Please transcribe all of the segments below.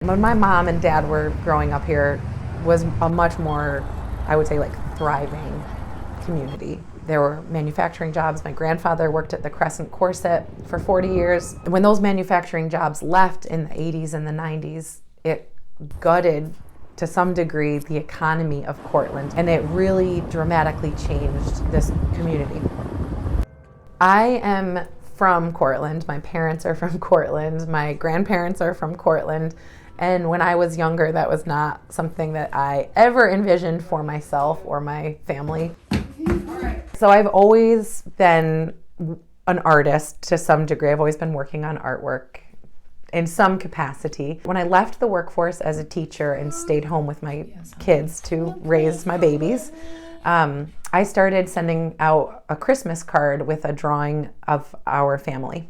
When my mom and dad were growing up here was a much more, I would say, like thriving community. There were manufacturing jobs. My grandfather worked at the Crescent Corset for 40 years. When those manufacturing jobs left in the 80s and the 90s, it gutted to some degree the economy of Cortland, and it really dramatically changed this community. I am from Cortland. My parents are from Cortland. My grandparents are from Cortland. And when I was younger, that was not something that I ever envisioned for myself or my family. So I've always been an artist to some degree. I've always been working on artwork in some capacity. When I left the workforce as a teacher and stayed home with my kids to raise my babies, I started sending out a Christmas card with a drawing of our family.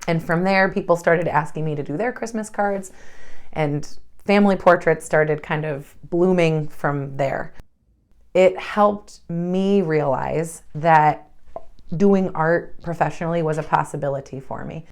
And from there, people started asking me to do their Christmas cards, and family portraits started kind of blooming from there. It helped me realize that doing art professionally was a possibility for me.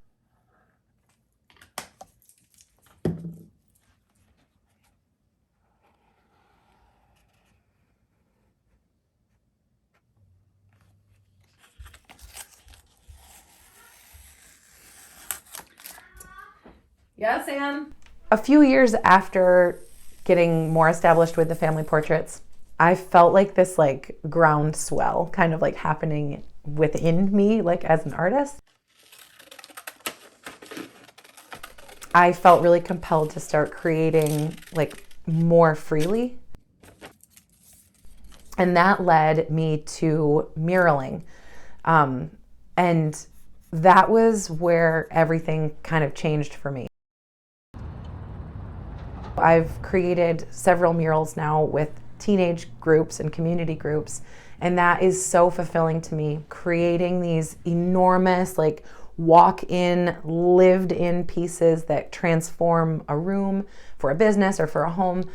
Yes, Anne? A few years after getting more established with the family portraits, I felt like this groundswell kind of happening within me, as an artist. I felt really compelled to start creating more freely. And that led me to muraling. And that was where everything kind of changed for me. I've created several murals now with teenage groups and community groups, and that is so fulfilling to me. Creating these enormous, walk-in, lived-in pieces that transform a room for a business or for a home,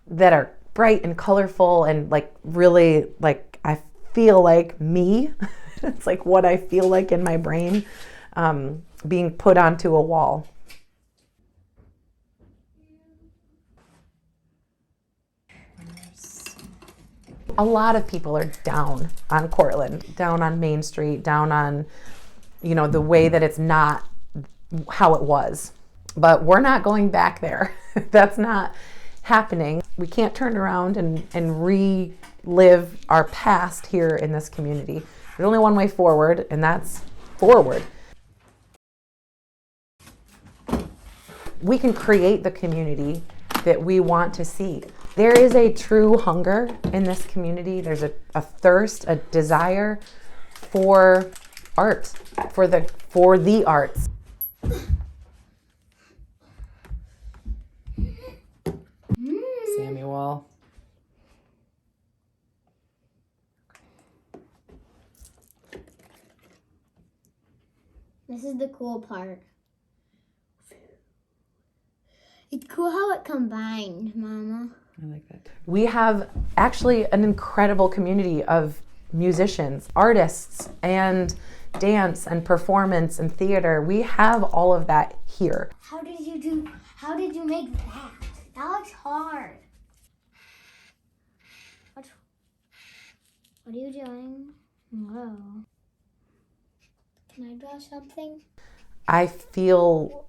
that are bright and colorful and really I feel like me. It's what I feel like in my brain, being put onto a wall. A lot of people are down on Cortland, down on Main Street, down on, the way that it's not how it was. But we're not going back there. That's not happening. We can't turn around and relive our past here in this community. There's only one way forward, and that's forward. We can create the community that we want to see. There is a true hunger in this community. There's a thirst, a desire for art, for the arts. Samuel. This is the cool part. It's cool how it combined, Mama. I like that. We have actually an incredible community of musicians, artists, and dance and performance and theater. We have all of that here. How did you make that? That looks hard. What are you doing? Whoa. Can I draw something? I feel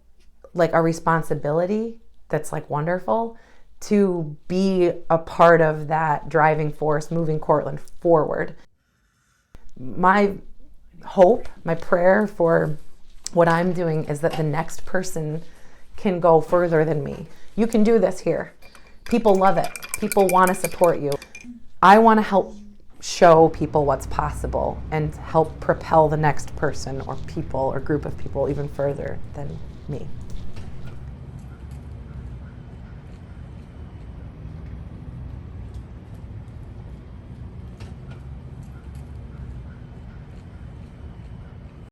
like a responsibility that's wonderful to be a part of that driving force moving Cortland forward. My hope, my prayer for what I'm doing is that the next person can go further than me. You can do this here. People love it. People want to support you. I want to help show people what's possible and help propel the next person or people or group of people even further than me.